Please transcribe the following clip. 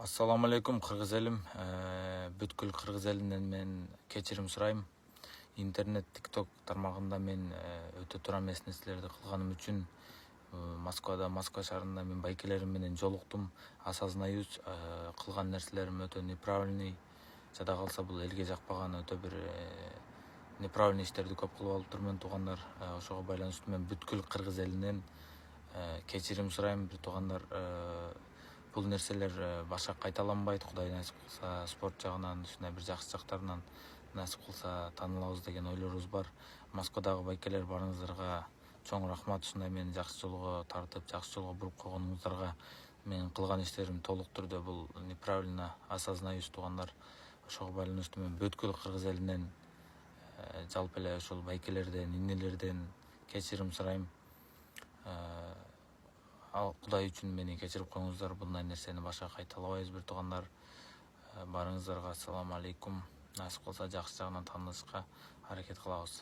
Assalamu алейкум, кыргыз элим. Бүткүл кыргыз элинен мен кечирим сурайм. Интернет, TikTok тармагында мен өтө туура эмес нерселерди кылганым үчүн Москва шаарында мен байкелерим менен жолуктум. Осознаюсь, кылган нерселерим өтө неправильный. Жада калса бул элге жакпаган өтө бир неправильный иштерди көп кылып алыптырмын, туугандар. Ошого байланыштуу мен бүткүл кыргыз элинен кечирим сурайм, туугандар. Бул нерселер башка кайталанбайт. Кудай насип кылса, спорт жагынан, ушундай бир жакшы жактарынан насип кылса таанылабыз деген ойлорубуз бар. Москвадагы байкелер, барыңыздарга чоң рахмат. Ушундай мени жакшы жолго тартып, жакшы жолго буруп койгонуңуздарга. Менин кылган иштерим толук түрдө бул неправильно, осознаюсь, туугандар. Ошого байланыштуу мен бүткүл кыргыз элинен жалпы эле ушул байкелерден, инелерден кечирим сурайм. Ал Кудай үчүн мени кечирип коюңуздар. Bunday нерсени башка кайталабайбыз бир туугандар. Барыңыздарга ассаламу алейкум. Насип кылса жакшы жагынан таанышка аракет кылабыз.